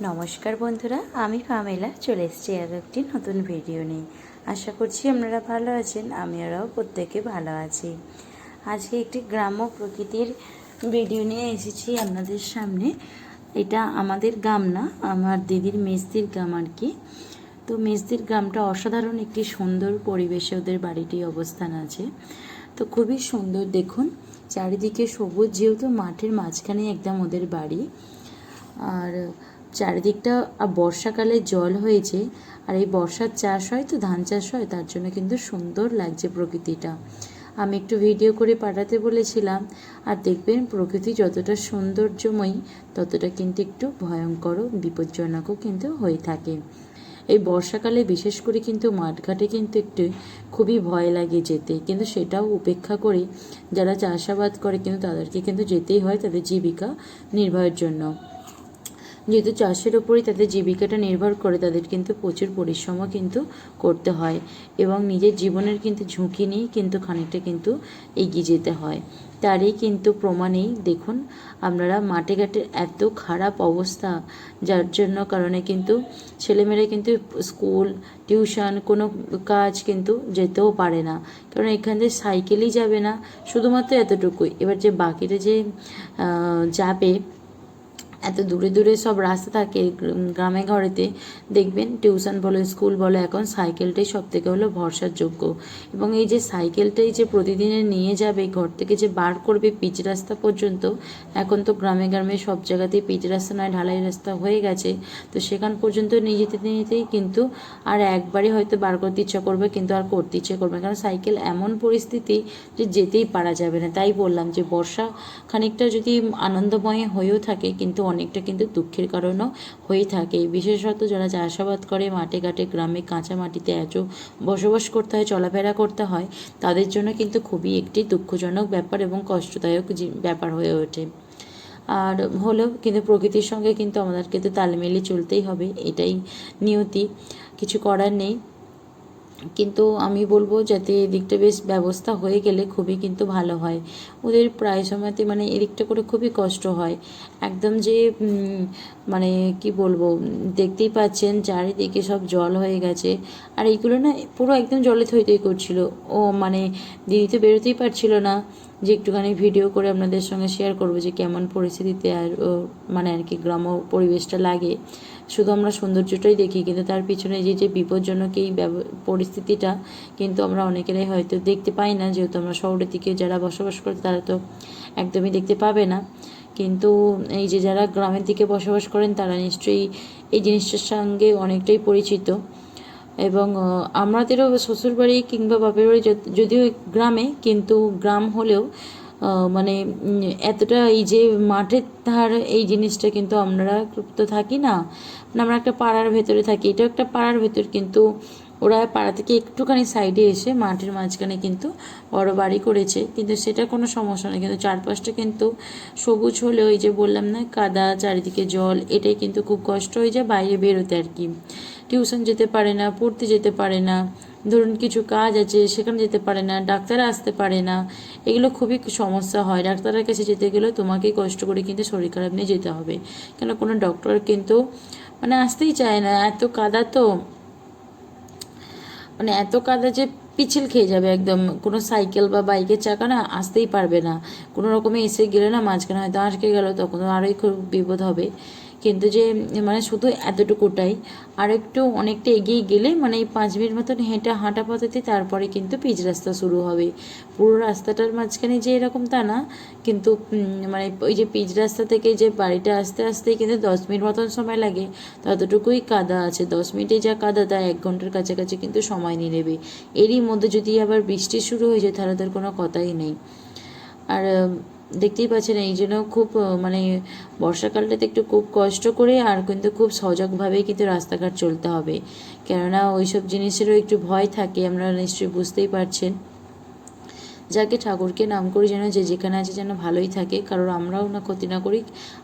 নমস্কার বন্ধুরা, আমি পামেলা চলে এসেছি আরও একটি নতুন ভিডিও নিয়ে। আশা করছি আপনারা ভালো আছেন, আমরাও প্রত্যেকে ভালো আছি। আজকে একটি গ্রাম্য প্রকৃতির ভিডিও নিয়ে এসেছি আপনাদের সামনে। এটা আমাদের গ্রাম না, আমার দিদির মেজদির গ্রাম আর কি। তো মেজদির গ্রামটা অসাধারণ একটি সুন্দর পরিবেশে ওদের বাড়িটি অবস্থান আছে। তো খুবই সুন্দর, দেখুন চারিদিকে সবুজ, যেহেতু মাঠের মাঝখানে একদম ওদের বাড়ি। আর চারিদিকটা বর্ষাকালে জল হয়েছে, আর এই বর্ষার চাষ হয় তো ধান চাষ হয়, তার জন্য কিন্তু সুন্দর লাগছে প্রকৃতিটা। আমি একটু ভিডিও করে পাঠাতে বলেছিলাম। আর দেখবেন প্রকৃতি যতটা সৌন্দর্যময়ী ততটা কিন্তু একটু ভয়ঙ্কর বিপজ্জনকও কিন্তু হয়ে থাকে। এই বর্ষাকালে বিশেষ করে কিন্তু মাঠঘাটে কিন্তু একটু খুবই ভয় লাগে যেতে, কিন্তু সেটাও উপেক্ষা করে যারা চাষাবাদ করে কিন্তু তাদেরকে কিন্তু যেতেই হয় তাদের জীবিকা নির্বাহের জন্য। যেহেতু চাষের ওপরই তাদের জীবিকাটা নির্ভর করে, তাদের কিন্তু প্রচুর পরিশ্রমও কিন্তু করতে হয় এবং নিজের জীবনের কিন্তু ঝুঁকি নিয়েই কিন্তু খানিকটা কিন্তু এগিয়ে যেতে হয়। তারই কিন্তু প্রমাণেই দেখুন আপনারা মাঠে ঘাটের এত খারাপ অবস্থা, যার জন্য কারণে কিন্তু ছেলেমেয়েরা কিন্তু স্কুল টিউশন কোনো কাজ কিন্তু যেতেও পারে না, কারণ এখান থেকে সাইকেলই যাবে না, শুধুমাত্র এতটুকুই। এবার যে বাকিটা যে যাবে, এত দূরে দূরে সব রাস্তা থাকে গ্রামে ঘরেতে, দেখবেন টিউশন বলো স্কুল বলো, এখন সাইকেলটাই সব থেকে হলো ভরসার যোগ্য। এবং এই যে সাইকেলটাই যে প্রতিদিনে নিয়ে যাবে ঘর থেকে, যে বার করবে পিচ রাস্তা পর্যন্ত, এখন তো গ্রামে গ্রামে সব জায়গাতেই পিচ রাস্তা নয় ঢালাই রাস্তা হয়ে গেছে, তো সেখান পর্যন্ত নিয়ে যেতে নিতেই কিন্তু আর একবারই হয়তো বার করতে ইচ্ছা করবে, কিন্তু আর করতে ইচ্ছে করবে, কারণ সাইকেল এমন পরিস্থিতি যে যেতেই পারা যাবে না। তাই বললাম যে বর্ষা খানিকটা যদি আনন্দময় হয়েও থাকে, কিন্তু অনেকটা কিন্তু দুঃখের কারণও হয়ে থাকে। বিশেষত যারা চাষাবাদ করে মাঠে ঘাটে গ্রামে কাঁচা মাটিতে এত বসবাস করতে হয়, চলাফেরা করতে হয়, তাদের জন্য কিন্তু খুবই একটি দুঃখজনক ব্যাপার এবং কষ্টদায়ক ব্যাপার হয়ে ওঠে। আর হলেও কিন্তু প্রকৃতির সঙ্গে কিন্তু আমাদেরকে তো তাল মিলিয়ে চলতেই হবে, এটাই নিয়তি, কিছু করার নেই। কিন্তু আমি বলবো যাতে এদিকটা বেশ ব্যবস্থা হয়ে গেলে খুবই কিন্তু ভালো হয়। ওদের প্রায় সময়তে মানে এদিকটা করে খুবই কষ্ট হয় একদম, যে মানে কি বলবো, দেখতেই পাচ্ছেন চারিদিকে সব জল হয়ে গেছে। আর এইগুলো না পুরো একদম জলে থই থই করছিল। ও মানে দিদি তো বেরোতেই পারছিল না, যে একটুখানি ভিডিও করে আপনাদের সঙ্গে শেয়ার করবো যে কেমন পরিস্থিতিতে আর মানে আর কি গ্রাম্য পরিবেশটা লাগে। শুধু আমরা সৌন্দর্যটাই দেখি, কিন্তু তার পিছনে যে যে বিপজ্জনক এই পরিস্থিতিটা কিন্তু আমরা অনেকেরাই হয়তো দেখতে পাই না, যেহেতু আমরা শহরের দিকে যারা বসবাস করে তারা তো একদমই দেখতে পাবে না। কিন্তু এই যে যারা গ্রামের দিকে বসবাস করেন তারা নিশ্চয়ই এই জিনিসটার সঙ্গে অনেকটাই পরিচিত। এবং আমাদেরও শ্বশুরবাড়ি কিংবা বাপের বাড়ি যদিও গ্রামে, কিন্তু গ্রাম হলেও মানে এতটা এই যে মাঠের ধার এই জিনিসটা কিন্তু আমরা তো থাকি না, মানে আমরা একটা পাড়ার ভেতরে থাকি, এটাও একটা পাড়ার ভেতর, কিন্তু ওরা পাড়া থেকে একটুখানি সাইডে এসে মাঠের মাঝখানে কিন্তু বড় বাড়ি করেছে, কিন্তু সেটা কোনো সমস্যা নেই। কিন্তু চারপাশটা কিন্তু সবুজ হলেও এই যে বললাম না কাদা, চারিদিকে জল, এটাই কিন্তু খুব কষ্ট হয়ে যায় বাইরে বেরোতে আর কি। টিউশন যেতে পারে না, পড়তে যেতে পারে না, ধরুন কিছু কাজ আছে সেখানে যেতে পারে না, ডাক্তার আসতে পারে না, এগুলো খুবই সমস্যা হয়। ডাক্তারের কাছে যেতে গেলেও তোমাকেই কষ্ট করে কিন্তু শরীর খারাপ নিয়ে যেতে হবে, কেন কোনো ডক্টর কিন্তু মানে আসতেই চায় না, এত কাদা তো, মানে এত কাদা যে পিছিল খেয়ে যাবে একদম, কোনো সাইকেল বা বাইকের চাকা না আসতেই পারবে না, কোনো রকমে এসে গেলে না মাঝখানে হয়তো আটকে গেল, তখন আরোই খুব বিপদ হবে। কিন্তু যে মানে শুধু এতটুকুটাই, আর একটু অনেকটা এগিয়ে গেলে মানে এই 5 মিনিট মতন হাঁটা পথেতে তারপরে কিন্তু পিচ রাস্তা শুরু হবে। পুরো রাস্তাটার মাঝখানে যে এরকম তা না, কিন্তু মানে ওই যে পিচ রাস্তা থেকে যে বাড়িটা আসতে আসতেই কিন্তু 10 মিনিট মতন সময় লাগে, ততটুকুই কাদা আছে। 10 মিনিটে যা কাদা তা 1 ঘন্টার কাছাকাছি কিন্তু সময় নিয়ে নেবে। এরই মধ্যে যদি আবার বৃষ্টি শুরু হয়ে যায় তাহলে তার কোনো কথাই নেই। আর দেখতেই পাচ্ছেন এই জন্য খুব মানে বর্ষাকালটাতে একটু খুব কষ্ট করে আর কিন্তু খুব সজাগভাবেই কিন্তু রাস্তাঘাট চলতে হবে, কেননা ওইসব জিনিসেরও একটু ভয় থাকে, আপনারা নিশ্চয়ই বুঝতেই পারছেন। যাকে ঠাকুরকে নাম করি যেন যে যেখানে আছে যেন ভালোই থাকে, কারণ আমরাও না ক্ষতি না করি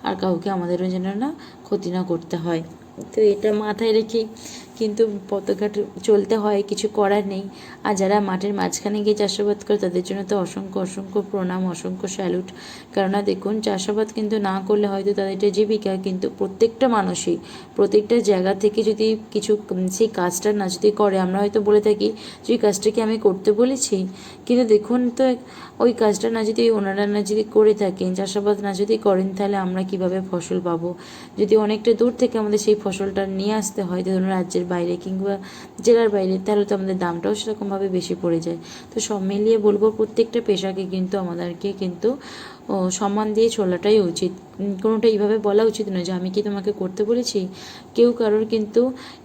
আর কাউকে আমাদেরও যেন না ক্ষতি না করতে হয়। তো এটা মাথায় রেখে কিন্তু পথঘাট চলতে হয়, কিছু করার নেই। আর যারা মাঠের মাঝখানে গিয়ে চাষাবাদ করে তাদের জন্য তো অসংখ্য অসংখ্য প্রণাম, অসংখ্য স্যালুট। কেননা দেখুন, চাষাবাদ কিন্তু না করলে হয়তো তাদের এটা জীবিকা, কিন্তু প্রত্যেকটা মানুষই প্রত্যেকটা জায়গা থেকে যদি কিছু সেই কাজটা না যদি করে, আমরা হয়তো বলে থাকি যে ওই কাজটা কি আমি করতে বলেছি, কিন্তু দেখুন তো ওই কাজটা না যদি ওনারা না যদি করে থাকেন, চাষাবাদ না যদি করেন, তাহলে আমরা কিভাবে ফসল পাবো? যদি অনেকটা দূর থেকে আমাদের সেই ফসলটা নিয়ে আসতে হয়, ধরুন রাজ্যের বাইরে কিংবা জেলার বাইরে, তাহলে তো আমাদের দামটাও সেরকমভাবে বেশি পড়ে যায়। তো সব মিলিয়ে বলবো, প্রত্যেকটা পেশাকে কিন্তু আমাদেরকে কিন্তু সম্মান দিয়ে চলাটাই উচিত। কোনোটা এইভাবে বলা উচিত নয় যে আমি কি তোমাকে করতে বলেছি। কেউ কারোর কিন্তু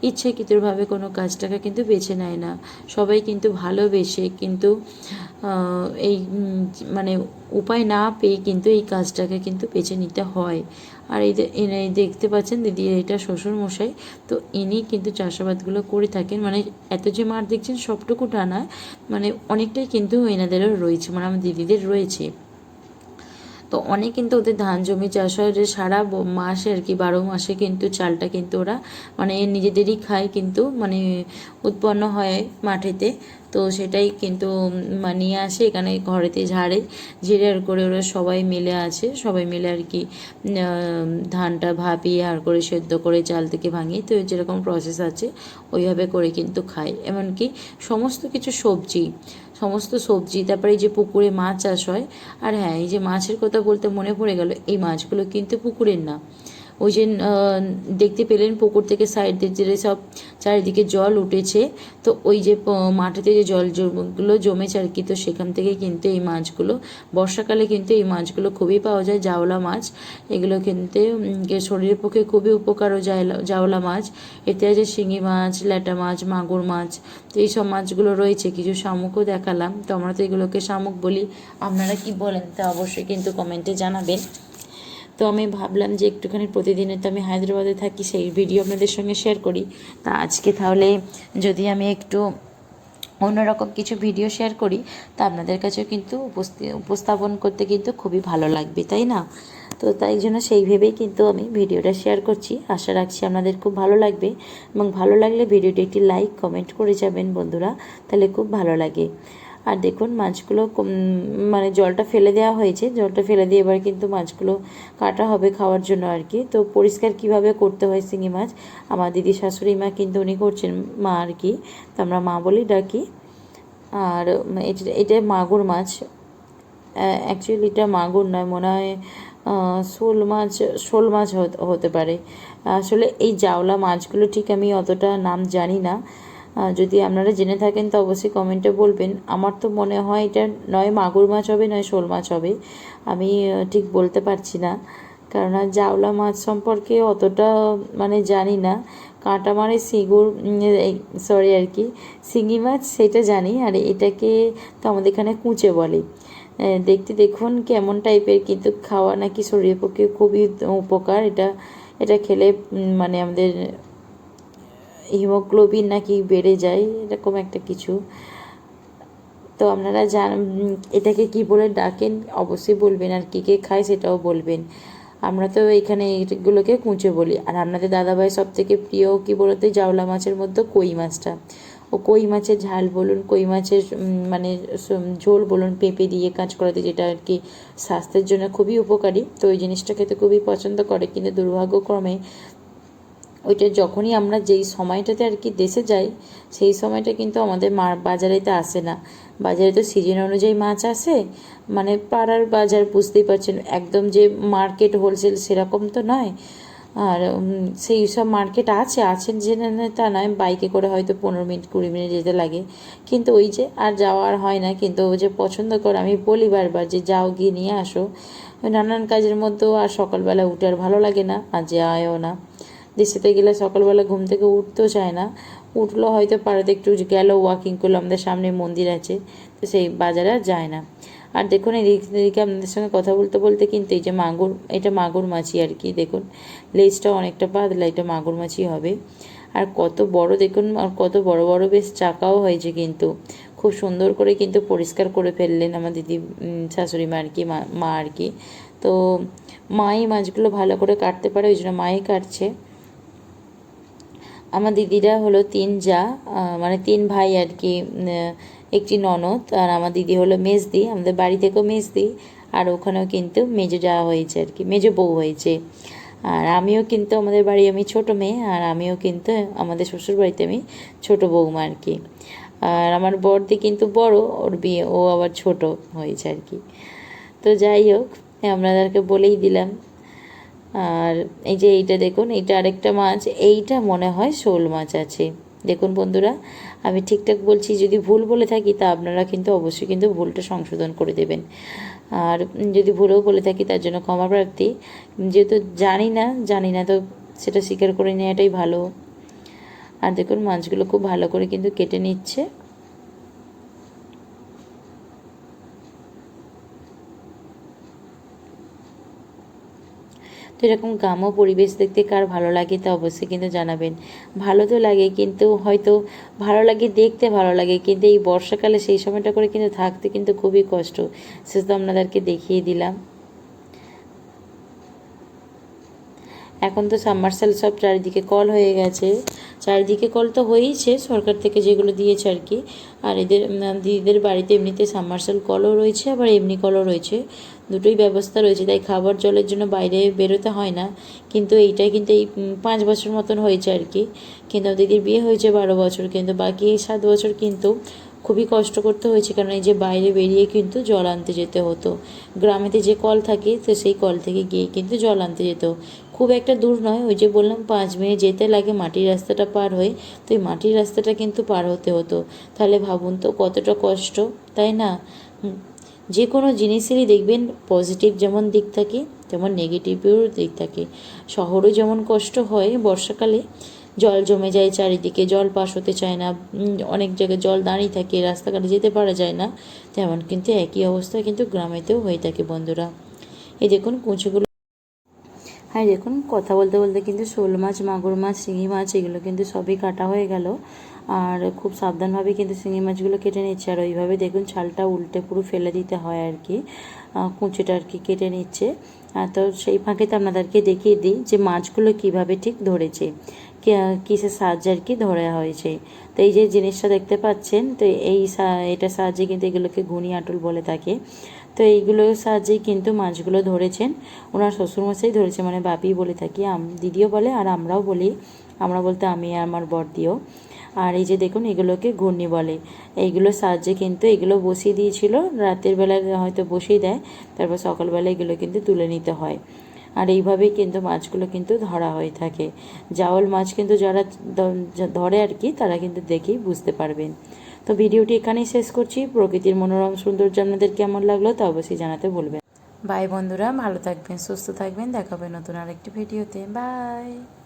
ইচ্ছাকৃতভাবে কোনো কাজটাকে কিন্তু বেছে নেয় না। সবাই কিন্তু ভালোবেসে কিন্তু এই মানে উপায় না পেয়ে কিন্তু এই কাজটাকে কিন্তু বেছে নিতে হয়। আর এই দেখতে পাচ্ছেন দিদি, এটা শ্বশুরমশাই, তো ইনি কিন্তু চাষাবাদগুলো করে থাকেন। মানে এত যে মাঠ দেখছেন সবটুকুটা না, মানে অনেকটাই কিন্তু এনাদেরও রয়েছে, মানে আমার দিদিদের রয়েছে। তো অনেক কিন্তু ওদের ধান জমি চাষ হয়, যে সারা মাসে আর কি 12 মাসে কিন্তু চালটা কিন্তু ওরা মানে নিজেদেরই খায়, কিন্তু মানে উৎপন্ন হয় মাঠেতে। তো সেটাই কিন্তু নিয়ে আসে এখানে ঘরেতে ঝেড়ে আর করে ওরা সবাই মিলে আছে, সবাই মিলে আর কি ধানটা ভাপিয়ে আর করে সেদ্ধ করে চাল থেকে ভাঙিয়ে, তো যেরকম প্রসেস আছে ওইভাবে করে কিন্তু খায়। এমনকি সমস্ত সবজি, তারপরে এই যে পুকুরে মাছ চাষ হয়। আর হ্যাঁ, এই যে মাছের কথা বলতে মনে পড়ে গেল, এই মাছগুলো কিন্তু পুকুরের না। ওই যে দেখতে পেলেন পুকুর থেকে সাইড দিয়ে সব চারিদিকে জল উঠেছে, তো ওই যে মাঠেতে যে জলগুলো জমেছে আর কি, তো সেখান থেকে কিন্তু এই মাছগুলো বর্ষাকালে কিন্তু এই মাছগুলো খুবই পাওয়া যায়, জাওলা মাছ। এগুলো কিনতে শরীরের পক্ষে খুবই উপকারও জাওলা মাছ। এতে আছে শিঙি মাছ, ল্যাটা মাছ, মাগুর মাছ। তো এইসব মাছগুলো রয়েছে, কিছু শামুকও দেখালাম। তো আমরা তো এগুলোকে শামুক বলি, আপনারা কি বলেন তা অবশ্যই কিন্তু কমেন্টে জানাবেন। তো আমি ভাবলাম যে একটুখানি প্রতিদিনে তো আমি হায়দ্রাবাদে থাকি, সেই ভিডিও আপনাদের সঙ্গে শেয়ার করি। তা আজকে তাহলে যদি আমি একটু অন্যরকম কিছু ভিডিও শেয়ার করি, তা আপনাদের কাছেও কিন্তু উপস্থাপন করতে কিন্তু খুবই ভালো লাগবে, তাই না? তো তাই জন্য সেই ভেবেই কিন্তু আমি ভিডিওটা শেয়ার করছি। আশা রাখছি আপনাদের খুব ভালো লাগবে, এবং ভালো লাগলে ভিডিওটি একটি লাইক কমেন্ট করে যাবেন বন্ধুরা, তাহলে খুব ভালো লাগে। আর দেখুন মাছগুলো মানে জলটা ফেলে দেওয়া হয়েছে, জলটা ফেলে দিয়ে এবার কিন্তু মাছগুলো কাটা হবে খাওয়ার জন্য আর কি। তো পরিষ্কার কিভাবে করতে হয় শিঙি মাছ, আমার দিদি শাশুড়ি মা কিন্তু উনি করছেন, মা আর কি, তো আমরা মা বলি ডাকি। আর এটা মাগুর মাছ, অ্যাকচুয়ালি এটা মাগুর নয়, মনে হয় শোল মাছ হতে পারে। আসলে এই জাওলা মাছগুলো ঠিক আমি অতটা নাম জানি না, যদি আপনারা জেনে থাকেন তো অবশ্যই কমেন্টে বলবেন। আমার তো মনে হয় এটা নয় মাগুর মাছ হবে, নয় শোল মাছ হবে, আমি ঠিক বলতে পারছি না, কেননা জাওলা মাছ সম্পর্কে অতটা মানে জানি না। কাঁটা মানে সরি আর কি, শিঙি মাছ সেটা জানি, আর এটাকে তো আমাদের এখানে কুঁচে বলে। দেখতে দেখুন কেমন টাইপের, কিন্তু খাওয়া নাকি শরীরের পক্ষে খুবই উপকার। এটা খেলে মানে আমাদের হিমোগ্লোবিন নাকি বেড়ে যায়, এরকম একটা কিছু। তো আপনারা এটাকে কি বলে ডাকেন অবশ্যই বলবেন, আর কে কে খায় সেটাও বলবেন। আমরা তো এখানে এগুলোকে কুঁচে বলি। আর আপনাদের দাদাভাই সব থেকে প্রিয় কী বলতে, জাওলা মাছের মধ্যে কই মাছটা, ও কই মাছের ঝাল বলুন, কই মাছের মানে ঝোল বলুন, পেঁপে দিয়ে কাঁচকড়াতে, যেটা আর কি স্বাস্থ্যের জন্য খুবই উপকারী। তো ওই জিনিসটা খেতে খুবই পছন্দ করে, কিন্তু দুর্ভাগ্যক্রমে ওইটা যখনই আমরা যেই সময়টাতে আর কি দেশে যাই, সেই সময়টা কিন্তু আমাদের বাজারেতে আসে না। বাজারে তো সিজন অনুযায়ী মাছ আসে, মানে পাড়ার বাজার, বুঝতেই পারছেন, একদম যে মার্কেট হোলসেল সেরকম তো নয়। আর সেই সব মার্কেট আছেন জেনে তা নয়, বাইকে করে হয়তো 15 মিনিট 20 মিনিট যেতে লাগে, কিন্তু ওই যে আর যাওয়ার হয় না। কিন্তু ও যে পছন্দ করে, আমি বলি বারবার যে যাও গিয়ে নিয়ে আসো, নানান কাজের মধ্যেও আর সকালবেলা উঠে আর ভালো লাগে না, আর যায়ও না। দেশেতে গেলে সকালবেলা ঘুম থেকে উঠতেও চায় না, উঠলো হয়তো পাড়াতে একটু গেল, ওয়াকিং করলো, আমাদের সামনে মন্দির আছে, তো সেই বাজারে আর যায় না। আর দেখুন এদিকে আপনাদের সঙ্গে কথা বলতে বলতে কিন্তু এই যে এটা মাগুর মাছই আর কি, দেখুন লেজটা অনেকটা পাতলা, এটা মাগুর মাছই হবে। আর কত বড় দেখুন, আর কত বড় বড় বেশ চাকাও হয়েছে, কিন্তু খুব সুন্দর করে কিন্তু পরিষ্কার করে ফেললেন আমার দিদি শাশুড়ি মা আর কি, মা আর কি। তো মাই মাছগুলো ভালো করে কাটতে পারে, ওই জন্য মাই কাটছে। আমার দিদিরা হলো 3 জা, মানে 3 ভাই আর কি, একটি ননদ, আর আমার দিদি হলো মেজদি, আমাদের বাড়ি থেকেও মেজদি, আর ওখানেও কিন্তু মেজো যাওয়া হয়েছে আর কি, মেজো বউ হয়েছে। আর আমিও কিন্তু আমাদের বাড়ি আমি ছোটো মেয়ে, আর আমিও কিন্তু আমাদের শ্বশুর বাড়িতে আমি ছোটো বৌমা আর কি। আর আমার বড়দি কিন্তু বড়, ওর বিয়ে, ও আবার ছোট হয়েছে আর কি। তো যাই হোক, আপনাদেরকে বলেই দিলাম। আর এই যে এইটা দেখুন, এইটা আরেকটা মাছ, এইটা মনে হয় শোল মাছ আছে। দেখুন বন্ধুরা, আমি ঠিকঠাক বলছি, যদি ভুল বলে থাকি তা আপনারা কিন্তু অবশ্যই কিন্তু ভুলটা সংশোধন করে দেবেন। আর যদি ভুলও বলে থাকি তার জন্য ক্ষমা প্রার্থী। যেহেতু জানি না তো সেটা স্বীকার করে নেওয়াটাই ভালো। আর দেখুন মাছগুলো খুব ভালো করে কিন্তু কেটে নিচ্ছে। তো এরকম গ্রাম্য পরিবেশ দেখতে কার ভালো লাগে তা অবশ্যই কিন্তু জানাবেন। ভালো তো লাগে, কিন্তু হয়তো ভালো লাগে, দেখতে ভালো লাগে, কিন্তু এই বর্ষাকালে সেই সময়টা করে কিন্তু থাকতে কিন্তু খুবই কষ্ট। সেটা তো আপনাদেরকে দেখিয়ে দিলাম। এখন তো সাবমার্সাল সব চারিদিকে কল হয়ে গেছে, চারিদিকে কল তো হয়েইছে সরকার থেকে যেগুলো দিয়েছে আর কি। আর এদের দিদিদের বাড়িতে এমনিতে সাবমার্সাল কলও রয়েছে, আবার এমনি কলও রয়েছে, দুটোই ব্যবস্থা রয়েছে, তাই খাবার জলের জন্য বাইরে বেরোতে হয় না। কিন্তু এইটাই কিন্তু এই 5 বছর মতন হয়েছে আর কি। কিন্তু দিদির বিয়ে হয়েছে 12 বছর, কিন্তু বাকি এই 7 বছর কিন্তু খুবই কষ্ট করতে হয়েছে, কারণ এই যে বাইরে বেরিয়ে কিন্তু জল আনতে যেতে হতো। গ্রামেতে যে কল থাকে তো সেই কল থেকে গিয়ে কিন্তু জল আনতে যেত। খুব একটা দূর নয়, ওই যে বললাম 5 মিনিট যেতে লাগে মাটির রাস্তাটা পার হয়ে, তো এই মাটির রাস্তাটা কিন্তু পার হতে হতো। তাহলে ভাবুন তো কতটা কষ্ট, তাই না? যে কোনো জিনিসেরই দেখবেন পজিটিভ যেমন দিক থাকে তেমন নেগেটিভেরও দিক থাকে। শহরে যেমন কষ্ট হয় বর্ষাকালে, জল জমে যায় চারিদিকে, জল পাস হতে চায় না, অনেক জায়গায় জল দাঁড়িয়ে থাকে, রাস্তাঘাটে যেতে পারা যায় না, তেমন কিন্তু একই অবস্থা কিন্তু গ্রামেতেও হয়ে থাকে বন্ধুরা। এই দেখুন কুঁচোগুলো। হ্যাঁ দেখুন, কথা বলতে বলতে কিন্তু শোল মাছ, মাগুর মাছ, শিঙি মাছ এগুলো কিন্তু সবই কাটা হয়ে গেল। আর খুব সাবধানভাবে কিন্তু শিঙি মাছগুলো কেটে নিচ্ছে, আর ওইভাবে দেখুন ছালটা উল্টে পুরো ফেলে দিতে হয় আর কি, কুঁচোটা আর কি কেটে নিচ্ছে। তো সেই ফাঁকে আপনাদেরকে দেখিয়ে দিই যে মাছগুলো কিভাবে ঠিক ধরেছে, কিসের সাহায্যে আর কি ধরা হয়েছে। তো এই যে জিনিসটা দেখতে পাচ্ছেন, তো এটার সাহায্যে কিন্তু এগুলোকে ঘুনি আটল বলে থাকে। তো এইগুলোর সাহায্যেই কিন্তু মাছগুলো ধরেছেন, ওনার শ্বশুরমশাই ধরেছে, মানে বাপি বলে থাকি, দিদিও বলে আর আমরাও বলি, আমরা বলতে আমি আর আমার বড়দিও। আর এই যে দেখুন এগুলোকে ঘূর্ণি বলে। এইগুলোর সাহায্যে কিন্তু এগুলো বসিয়ে দিয়েছিল, রাতের বেলায় হয়তো বসিয়ে দেয়, তারপর সকালবেলা এগুলো কিন্তু তুলে নিতে হয়। আর এইভাবেই কিন্তু মাছগুলো কিন্তু ধরা হয়ে থাকে। জাওল মাছ কিন্তু যারা ধরে আর কি, তারা কিন্তু দেখেই বুঝতে পারবেন। তো ভিডিওটি এখানেই শেষ করছি। প্রকৃতির মনোরম সৌন্দর্য আপনাদের কেমন লাগলো তা অবশ্যই জানাতে বলবেন। বাই বন্ধুরা, ভালো থাকবেন, সুস্থ থাকবেন, দেখা হবে নতুন আরেকটি ভিডিওতে। বাই।